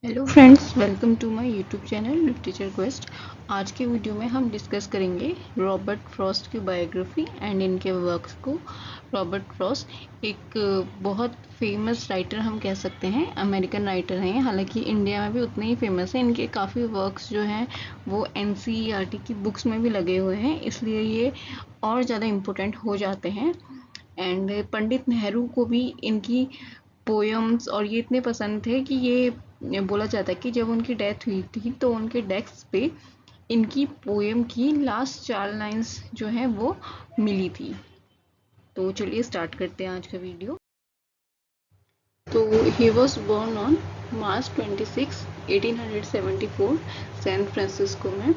Hello friends, welcome to my YouTube channel literature quest. आज के video में हम डिस्कस करेंगे रॉबर्ट फ्रॉस्ट की बायोग्राफी एंड इनके वर्क्स को। रॉबर्ट फ्रॉस्ट एक बहुत फेमस राइटर हम कह सकते हैं, अमेरिकन राइटर हैं। हालांकि इंडिया में भी उतने ही फेमस हैं। इनके काफ़ी वर्क्स जो हैं वो एनसीईआरटी की बुक्स में भी लगे हुए हैं, इसलिए ये और ज़्यादा इम्पोर्टेंट हो जाते हैं। एंड पंडित नेहरू को भी इनकी पोयम्स और ये इतने पसंद थे कि ये बोला जाता है कि जब उनकी डेथ हुई थी तो उनके डेस्क पे इनकी पोयम की लास्ट 4 लाइंस जो हैं वो मिली थी। तो चलिए स्टार्ट करते हैं आज का वीडियो। तो he was born on March 26, 1874 San Francisco में,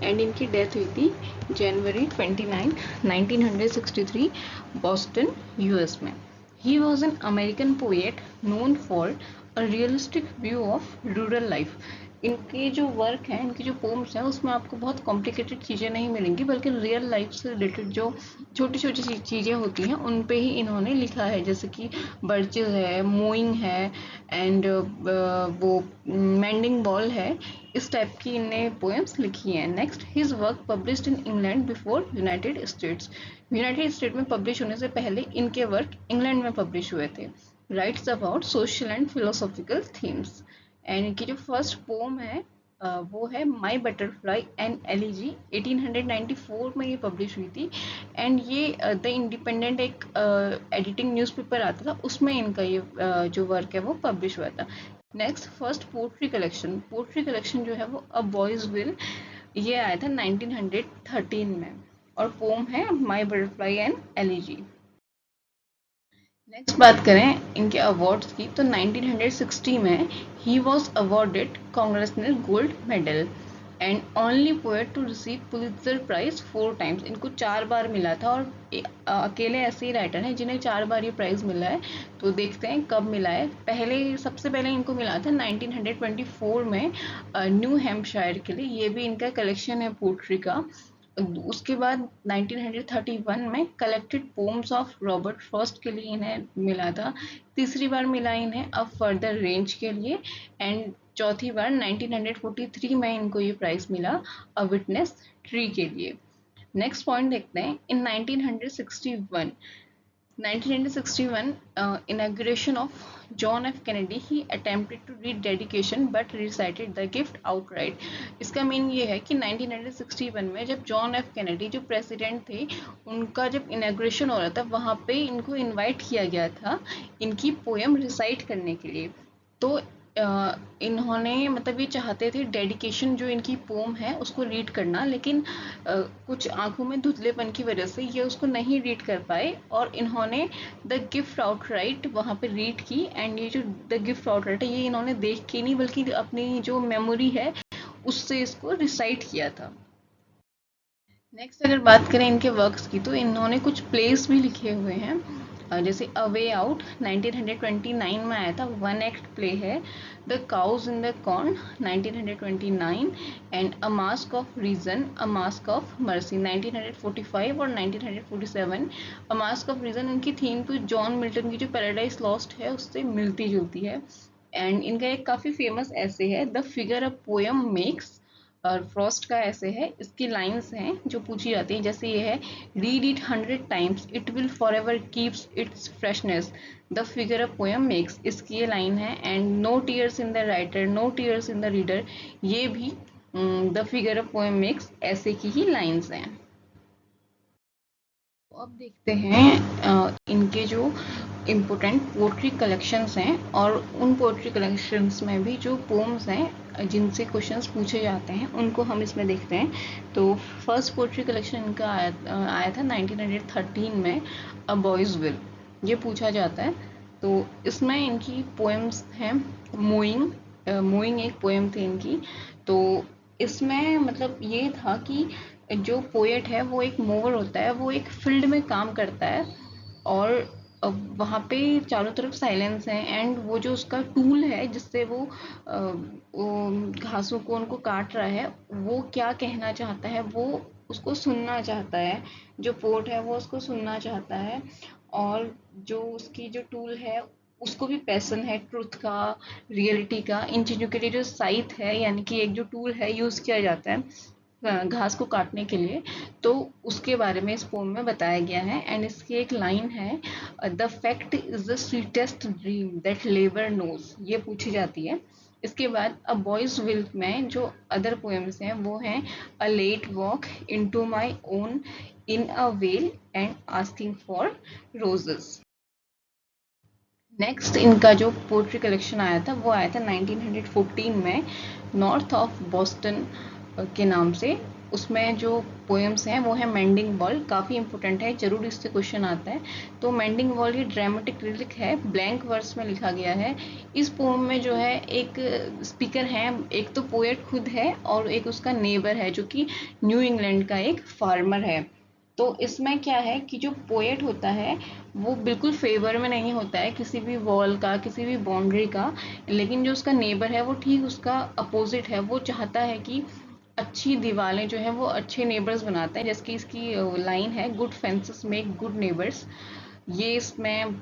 एंड इनकी डेथ हुई थी January 29, 1963 बॉस्टन यूएस में। He was an American poet known for a realistic view of rural life. इनके जो वर्क हैं, इनकी जो पोम्स हैं, उसमें आपको बहुत कॉम्प्लिकेटेड चीज़ें नहीं मिलेंगी, बल्कि रियल लाइफ से रिलेटेड जो छोटी छोटी चीज़ें होती हैं उन पे ही इन्होंने लिखा है। जैसे कि बर्चिल है, मोइंग है, एंड वो मेंडिंग बॉल है। इस टाइप की इनने पोएम्स लिखी हैं। Next, his work published in England before United states. United state में पब्लिश होने से पहले इनके वर्क इंग्लैंड में पब्लिश हुए थे। Writes about social and philosophical themes. And इनकी जो फर्स्ट पोम है वो है माई बटरफ्लाई एंड एलिजी। 1894 में ये पब्लिश हुई थी। एंड ये द इंडिपेंडेंट एक एडिटिंग न्यूज़पेपर आता था, उसमें इनका ये जो वर्क है वो पब्लिश हुआ था। नेक्स्ट, फर्स्ट पोट्री कलेक्शन जो है वो अ बॉयज विल, ये आया था 1913 में, और पोम है my butterfly and elegy. Next बात करें इनके अवार्ड्स की, तो 1960 में he was awarded Congressional gold medal and only poet to receive Pulitzer prize 4 times. इनको 4 बार मिला था, और अकेले ऐसे ही राइटर हैं जिन्हें 4 बार ये प्राइज मिला है। तो देखते हैं कब मिला है। सबसे पहले इनको मिला था 1924 में न्यू हैम्पशायर के लिए। ये भी इनका कलेक्शन है पोट्री का। उसके बाद 1931 में collected poems of Robert Frost के लिए इन्हें मिला था। तीसरी बार मिला इन्हें अ फर्दर रेंज के लिए। एंड चौथी बार 1943 में इनको ये प्राइज मिला अ विटनेस ट्री के लिए। नेक्स्ट पॉइंट देखते हैं। इन 1961 1961 inauguration of John F. Kennedy, he attempted to read dedication but recited the gift outright. इसका मीन ये है कि 1961 में जब जॉन एफ कैनेडी जो प्रेसिडेंट थे, उनका जब इनाग्रेशन हो रहा था, वहाँ पे इनको इनवाइट किया गया था इनकी पोएम रिसाइट करने के लिए। तो इन्होंने मतलब ये चाहते थे डेडिकेशन जो इनकी पोम है उसको रीड करना, लेकिन कुछ आंखों में धुंधलेपन की वजह से ये उसको नहीं रीड कर पाए, और इन्होंने द गिफ्ट आउटराइट वहाँ पे रीड की। एंड ये जो द गिफ्ट आउटराइट है, ये इन्होंने देख के नहीं बल्कि अपनी जो मेमोरी है उससे इसको रिसाइट किया था। नेक्स्ट अगर बात करें इनके वर्क्स की, तो इन्होंने कुछ प्लेस भी लिखे हुए हैं। जैसे अ वे आउट 1929 में आया था, वन एक्ट प्ले है। The cows in the corn 1929, and a mask of reason, a mask of mercy 1945 और 1947। अ मास्क ऑफ रीजन इनकी थीम तो जॉन मिल्टन की जो पैराडाइज लॉस्ट है उससे मिलती जुलती है। एंड इनका एक काफ़ी फेमस ऐसे है, the figure a poem makes. और फ्रॉस्ट का ऐसे है, इसकी लाइंस हैं जो पूछी जाती हैं। जैसे ये है, read it 100 times, it will forever keeps its freshness, the figure a poem makes, इसकी ये लाइन है। And no tears in the writer, no tears in the reader, ये भी the figure a poem makes ऐसे की ही lines हैं। तो अब देखते हैं इनके जो इम्पोर्टेंट पोट्री कलेक्शंस हैं, और उन पोट्री कलेक्शंस में भी जो पोम्स हैं जिनसे क्वेश्चंस पूछे जाते हैं उनको हम इसमें देखते हैं। तो फर्स्ट पोट्री कलेक्शन इनका आया था 1913 में, अ बॉयज़ विल, ये पूछा जाता है। तो इसमें इनकी पोएम्स हैं मोइंग। मोइंग एक पोएम थी इनकी। तो इसमें मतलब ये था कि जो पोएट है वो एक मोवर होता है, वो एक फील्ड में काम करता है, और वहाँ पे चारों तरफ साइलेंस है। एंड वो जो उसका टूल है जिससे वो घासों को उनको काट रहा है, वो क्या कहना चाहता है वो उसको सुनना चाहता है। जो पोर्ट है वो उसको सुनना चाहता है, और जो उसकी जो टूल है उसको भी पैशन है ट्रुथ का, रियलिटी का, इन चीज़ों के लिए जो साइथ है यानी कि एक जो टूल है यूज़ किया जाता है घास को काटने के लिए, तो उसके बारे में इस पोम में बताया गया है। एंड इसकी एक लाइन है, the fact is the sweetest dream that labour knows, ये पूछी जाती है। इसके बाद अ बॉयज विल में जो अदर पोएम्स हैं वो हैं a late walk into my own in a vale and asking for roses. Next इनका जो पोट्री कलेक्शन आया था वो आया था 1914 में, नॉर्थ ऑफ बॉस्टन के नाम से। उसमें जो पोएम्स हैं वो है मेंडिंग वॉल, काफ़ी इंपॉर्टेंट है, जरूर इससे क्वेश्चन आता है। तो मेंडिंग वॉल ये ड्रामेटिक लिरिक है, ब्लैंक वर्स में लिखा गया है। इस पोएम में जो है एक स्पीकर है, एक तो पोएट खुद है और एक उसका नेबर है जो कि न्यू इंग्लैंड का एक फार्मर है। तो इसमें क्या है कि जो पोएट होता है वो बिल्कुल फेवर में नहीं होता है किसी भी वॉल का, किसी भी बाउंड्री का, लेकिन जो उसका नेबर है वो ठीक उसका अपोजिट है। वो चाहता है कि अच्छी दीवारें जो है वो अच्छे नेबर्स बनाता है, जैसे कि इसकी लाइन है, good fences make good neighbours. ये इसमें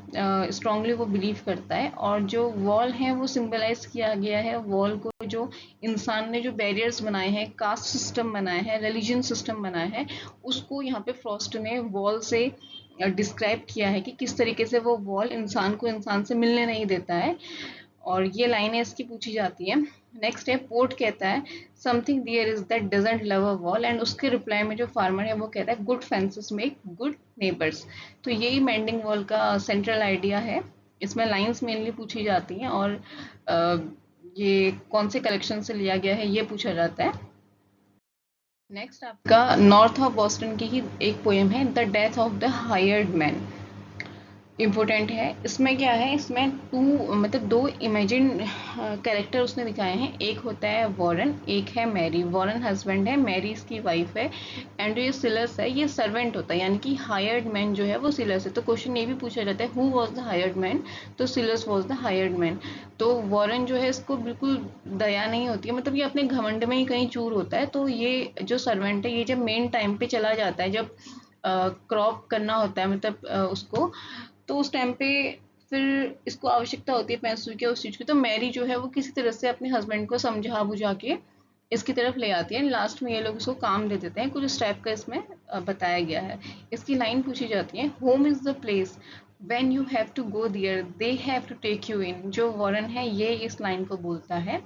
स्ट्रांगली वो बिलीव करता है। और जो वॉल है वो सिंबलाइज किया गया है, वॉल को जो इंसान ने जो बैरियर्स बनाए हैं, कास्ट सिस्टम बनाया है, रिलीजन सिस्टम बनाया है, उसको यहाँ पे फ्रॉस्ट ने वॉल से डिस्क्राइब किया है कि किस तरीके से वो वॉल इंसान को इंसान से मिलने नहीं देता है। और ये लाइनें इसकी पूछी जाती है। नेक्स्ट है, पोर्ट कहता है something there is that doesn't love a wall, and उसके रिप्लाई में जो फार्मर है वो कहता है good fences make good neighbours. तो यही मेंडिंग वॉल का सेंट्रल आइडिया है। इसमें लाइंस मेनली पूछी जाती हैं और ये कौन से कलेक्शन से लिया गया है ये पूछा जाता है। नेक्स्ट आपका नॉर्थ ऑफ बॉस्टन की ही एक पोएम है, the death of the hired man, important है। इसमें क्या है, इसमें टू मतलब दो इमेजिन कैरेक्टर उसने दिखाए हैं। एक होता है वॉरेन, एक है मैरी। वॉरेन हस्बैंड है, मैरी इसकी वाइफ है। एंड जो ये सिलस है ये सर्वेंट होता है, यानी कि हायर्ड मैन जो है वो सिलस है। तो क्वेश्चन ये भी पूछा जाता है, who was the hired man, तो सिलस वॉज द हायर्ड मैन। तो वॉरेन जो है इसको बिल्कुल दया नहीं होती है, मतलब ये अपने घमंड में ही कहीं चूर होता है। तो ये जो सर्वेंट है ये जब मेन टाइम पे चला जाता है, जब क्रॉप करना होता है मतलब उसको, तो उस टाइम पे फिर इसको आवश्यकता होती है पैसों की उस चीज़ की, तो मैरी जो है वो किसी तरह से अपने हस्बैंड को समझा बुझा के इसकी तरफ ले आती है। लास्ट में ये लोग इसको काम दे देते हैं, कुछ इस टाइप का इसमें बताया गया है। इसकी लाइन पूछी जाती है, home is the place when you have to go there they have to take you in. जो वॉरेन है ये इस लाइन को बोलता है।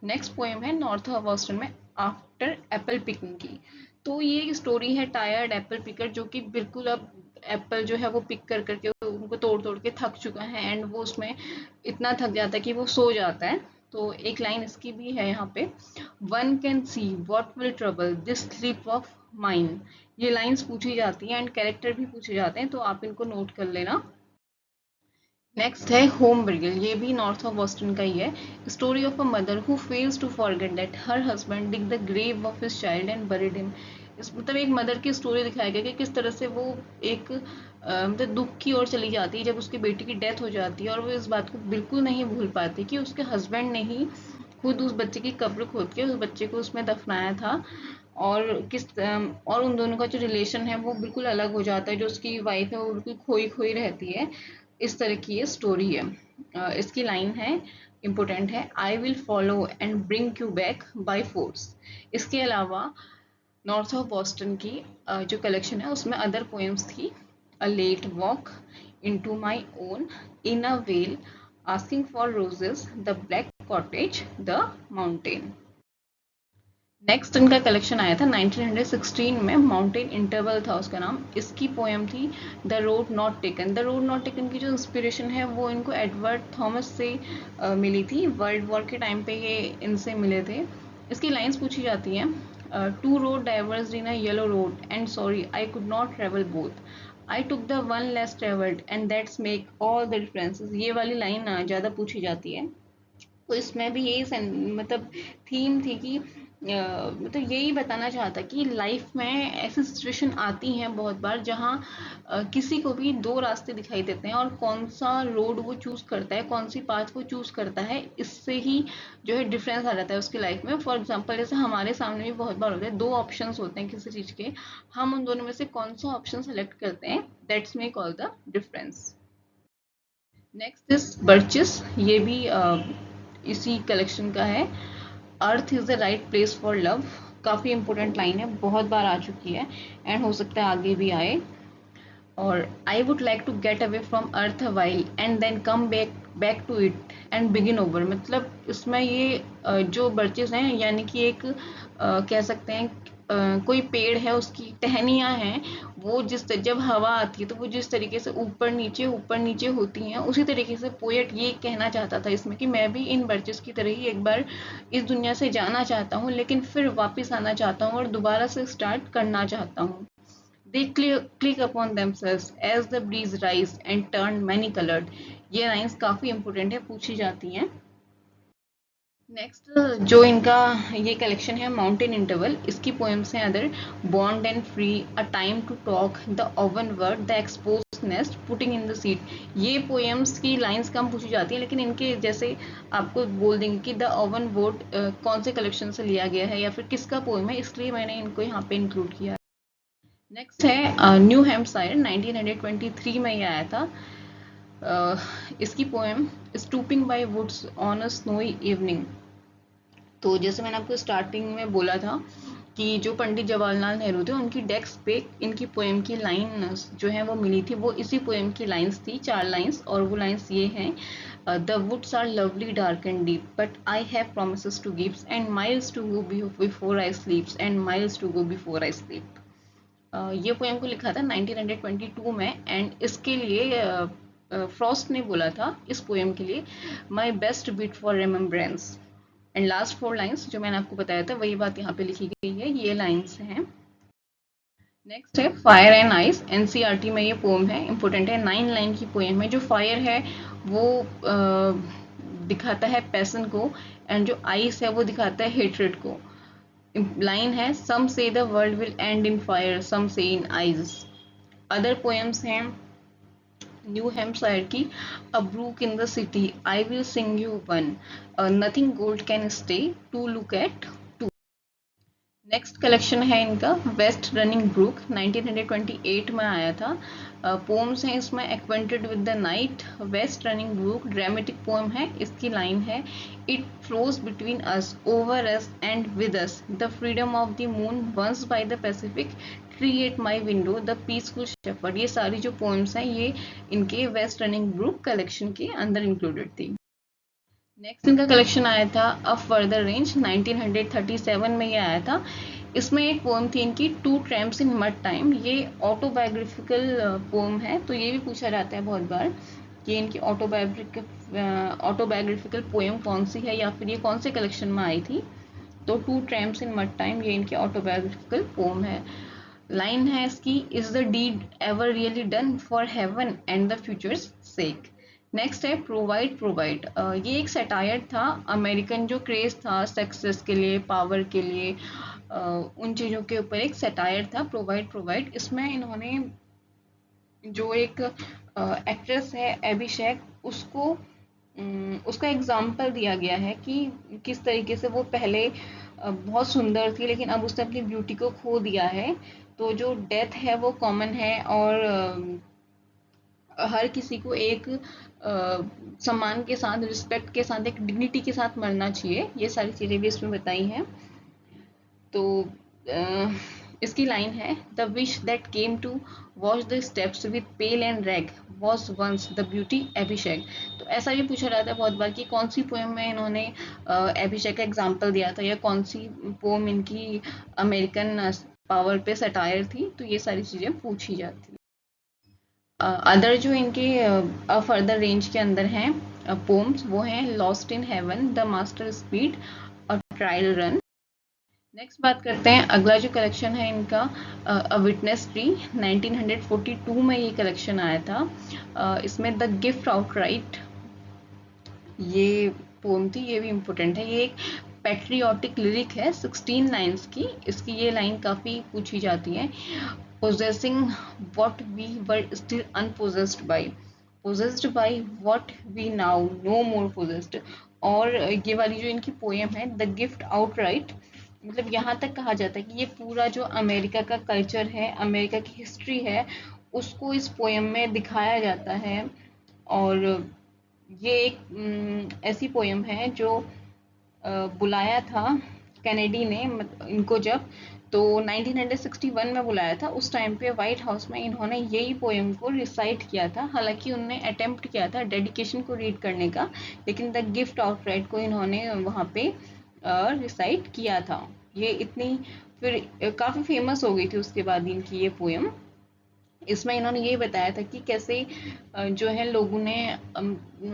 नेक्स्ट पोएम है नॉर्थ ऑफ बॉस्टन में, आफ्टर एप्पल पिकिंग की। तो ये एक स्टोरी है टायर्ड एप्पल पिकर, जो कि बिल्कुल अब एप्पल जो है वो पिक कर करके उनको तोड़ तोड़ के थक चुका है, एंड वो उसमें इतना थक जाता है कि वो सो जाता है। तो एक लाइन इसकी भी है यहाँ पे, one can see what will trouble this sleep of mine. ये लाइंस पूछी जाती हैं एंड कैरेक्टर भी पूछे जाते हैं, तो आप इनको नोट कर लेना। नेक्स्ट है होम ब्रिगल, ये भी नॉर्थ ऑफ बॉस्टन का ही है। Story of a mother who fails to forget that her husband dig the grave of his child and buried him. इस मतलब एक मदर की स्टोरी दिखाई गई कि किस तरह से वो एक मतलब दुख की ओर चली जाती है जब उसकी बेटी की डेथ हो जाती है, और वो इस बात को बिल्कुल नहीं भूल पाती कि उसके हस्बैंड ने ही खुद उस बच्चे की कब्र खोद के उस बच्चे को उसमें दफनाया था। और और उन दोनों का जो रिलेशन है वो बिल्कुल अलग हो जाता है, जो उसकी वाइफ है वो बिल्कुल खोई खोई रहती है। इस तरह की ये स्टोरी है। इसकी लाइन है, इम्पोर्टेंट है, I will follow and bring you back by force. इसके अलावा नॉर्थ ऑफ बॉस्टन की जो कलेक्शन है उसमें अदर पोएम्स थी, a late walk into my own in a vale asking for roses the black cottage the mountain. Next इनका collection आया था 1916 में, माउंटेन इंटरवल था उसका नाम। इसकी पोएम थी the road not taken. The road not taken की जो इंस्पिरेशन है वो इनको एडवर्ड थॉमस से मिली थी, वर्ल्ड वॉर के टाइम पे ये इनसे मिले थे। इसकी लाइंस पूछी जाती हैं, two road diverse in a yellow road and sorry I could not travel both, I took the one less travelled and that's make all the differences. ये वाली लाइन ज़्यादा पूछी जाती है। तो इसमें भी यही मतलब थीम थी कि मतलब यही बताना चाहता कि लाइफ में ऐसी सिचुएशन आती हैं बहुत बार जहाँ किसी को भी दो रास्ते दिखाई देते हैं, और कौन सा रोड वो चूज करता है, कौन सी पाथ वो चूज करता है, इससे ही जो है डिफरेंस आ जाता है उसकी लाइफ में। फॉर एग्जांपल जैसे हमारे सामने भी बहुत बार होता है, दो ऑप्शंस होते हैं किसी चीज के, हम उन दोनों में से कौन सा ऑप्शन सेलेक्ट करते हैं, that's make all the difference. Next is birches, ये भी इसी कलेक्शन का है। Earth is the right place for love, काफ़ी इंपॉर्टेंट लाइन है, बहुत बार आ चुकी है एंड हो सकता है आगे भी आए। और I would like to get away from earth while and then come back back to it and begin over. मतलब इसमें ये जो बर्चेस हैं यानी कि एक कह सकते हैं कोई पेड़ है, उसकी टहनियाँ हैं, वो जब हवा आती है तो वो जिस तरीके से ऊपर नीचे होती हैं, उसी तरीके से पोएट ये कहना चाहता था इसमें कि मैं भी इन बर्चेस की तरह ही एक बार इस दुनिया से जाना चाहता हूँ, लेकिन फिर वापस आना चाहता हूँ और दोबारा से स्टार्ट करना चाहता हूँ। They click upon themselves as the breeze rise and turn many colored। ये लाइंस काफी इंपॉर्टेंट है, पूछी जाती हैं। नेक्स्ट जो इनका ये कलेक्शन है माउंटेन इंटरवल, इसकी पोएम्स हैं other bond and free, a time to talk, the oven word, the expose nest, putting in the seat. ये पोएम्स की लाइंस कम पूछी जाती है, लेकिन इनके जैसे आपको बोल देंगे कि द ओवन वर्ड कौन से कलेक्शन से लिया गया है या फिर किसका पोएम है, इसलिए मैंने इनको यहाँ पे इंक्लूड किया। नेक्स्ट है न्यू हैम्पशायर, 1923 में ये आया था। इसकी poem stopping by woods on a snowy evening. तो जैसे मैंने आपको स्टार्टिंग में बोला था कि जो पंडित जवाहरलाल नेहरू थे, उनकी डेस्क पे इनकी पोएम की लाइन जो है वो मिली थी, वो इसी पोएम की लाइंस थी, 4 लाइंस। और वो लाइंस ये हैं, the woods are lovely dark and deep but I have promises to gives and miles to go before I sleeps and miles to go before I sleep. ये poem को लिखा था 1922 में एंड इसके लिए फ्रॉस्ट ने बोला था इस पोएम के लिए, my best beat for remembrance. And last 4 lines जो मैंने आपको बताया था वही बात यहाँ पे लिखी गई है, ये लाइंस हैं। नेक्स्ट है फायर एंड आइस, एनसीईआरटी में ये पोएम है, इंपॉर्टेंट है, 9 लाइन की पोएम है। जो फायर है वो दिखाता है पैसन को एंड जो आइस है वो दिखाता है हेट्रेड को। लाइन है, some say the world will end in fire, some say in ice. Other poems हैं न्यू हैम्पशायर की, a brook in the city, I will sing you one, nothing gold can stay, to look at. Next collection है इनका waste running Brooke, 1928 में आया था। Poems हैं इसमें acquainted with the night, west running brook, dramatic poem है। इसकी line है, it flows between us, over us and with us, the freedom of the moon once by the Pacific, tree at my window, the peaceful shepherd. ये सारी जो poems हैं ये इनके waste running Brooke collection के अंदर included थी। Next इनका कलेक्शन आया था अ फर्दर रेंज, 1937 में ये आया था। इसमें एक पोएम थी इनकी to tramps in mud time, ये ऑटोबायोग्राफिकल पोएम है। तो ये भी पूछा जाता है बहुत बार कि इनकी ऑटोबायोग्राफिकल पोएम कौन सी है या फिर ये कौन से कलेक्शन में आई थी। तो two tramps in mud time ये इनकी ऑटोबायोग्राफिकल पोएम है। लाइन है इसकी, is the deed ever really done for heaven and the future's sake. Next है प्रोवाइड प्रोवाइड, ये एक सटायर था, अमेरिकन जो क्रेज था सक्सेस के लिए, पावर के लिए, उन चीज़ों के ऊपर एक सटायर था प्रोवाइड प्रोवाइड। इसमें इन्होंने जो एक एक्ट्रेस है अभिषेक, उसको उसका एग्जाम्पल दिया गया है कि किस तरीके से वो पहले बहुत सुंदर थी लेकिन अब उसने अपनी ब्यूटी को खो दिया है। तो जो डेथ है वो कॉमन है और हर किसी को एक सम्मान के साथ, रिस्पेक्ट के साथ, एक डिग्निटी के साथ मरना चाहिए। ये सारी चीज़ें भी इसमें बताई हैं। तो इसकी लाइन है, the wish that came to watch the steps with pale and rag was once the beauty Abhishek. तो ऐसा भी पूछा जाता है बहुत बार कि कौन सी पोएम में इन्होंने अभिषेक का एग्जाम्पल दिया था या कौन सी पोएम इनकी अमेरिकन पावर पे सटायर थी। तो ये सारी चीज़ें पूछी जाती हैं। अदर जो इनके फर्दर रेंज के अंदर हैं पोम्स, वो हैं lost in heaven, the master speed और ट्रायल रन। नेक्स्ट बात करते हैं, अगला जो कलेक्शन है इनका अ विटनेस ट्री, 1942 में ये कलेक्शन आया था। इसमें द गिफ्ट आउटराइट ये पोम थी, ये भी इम्पोर्टेंट है। ये एक पैट्रियोटिक लिरिक है 16 लाइन्स की। इसकी ये लाइन काफ़ी पूछी जाती है, possessing what we were still unpossessed by, possessed by what we now no more possessed। और ये वाली जो इनकी पोएम है द गिफ्ट आउटराइट, मतलब यहाँ तक कहा जाता है कि ये पूरा जो अमेरिका का कल्चर है, अमेरिका की हिस्ट्री है, उसको इस पोएम में दिखाया जाता है। और ये एक ऐसी पोयम है जो बुलाया था कैनेडी ने इनको, जब तो 1961 में बुलाया था। उस टाइम पे वाइट हाउस में इन्होंने यही पोयम को रिसाइट किया था। हालांकि उन्होंने अटेम्प्ट किया था डेडिकेशन को रीड करने का, लेकिन द गिफ्ट ऑफ राइट को इन्होंने वहाँ पे रिसाइट किया था। ये इतनी फिर काफ़ी फेमस हो गई थी उसके बाद इनकी ये पोयम। इसमें इन्होंने ये बताया था कि कैसे जो है लोगों ने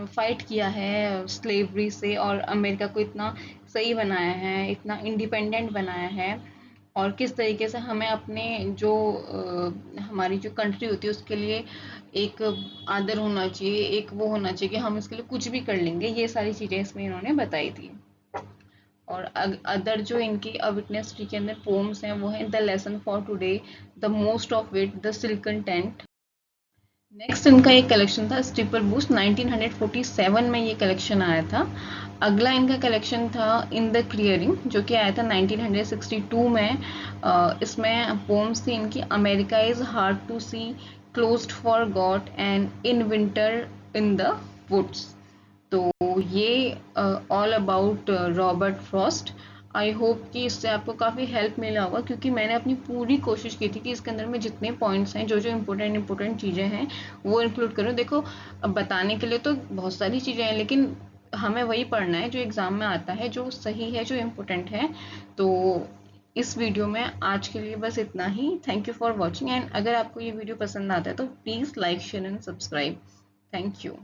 फाइट किया है स्लेवरी से और अमेरिका को इतना सही बनाया है, इतना इंडिपेंडेंट बनाया है, और किस तरीके से हमें अपने जो हमारी जो कंट्री होती है उसके लिए एक आदर होना चाहिए, एक वो होना चाहिए कि हम इसके लिए कुछ भी कर लेंगे। ये सारी चीज़ें इसमें इन्होंने बताई थी। और अदर जो इनकी अ विटनेस ट्री के अंदर पोम्स हैं वो हैं the lesson for today, the most of it, the silken tent. Next इनका एक कलेक्शन था स्टीपर बूस्ट, 1947 में ये कलेक्शन आया था। अगला इनका कलेक्शन था इन द क्लियरिंग, जो कि आया था 1962 में। इसमें पोम्स थी इनकी America is hard to see, closed for god, and in winter in the woods. तो ये all about Robert Frost. I hope कि इससे आपको काफ़ी हेल्प मिला होगा, क्योंकि मैंने अपनी पूरी कोशिश की थी कि इसके अंदर में जितने पॉइंट्स हैं, जो जो इम्पोर्टेंट चीज़ें हैं वो इंक्लूड करूँ। देखो, अब बताने के लिए तो बहुत सारी चीज़ें हैं, लेकिन हमें वही पढ़ना है जो एग्ज़ाम में आता है, जो सही है, जो इम्पोर्टेंट है। तो इस वीडियो में आज के लिए बस इतना ही। Thank you for watching, and अगर आपको ये वीडियो पसंद आता है तो please like, share and subscribe. Thank you.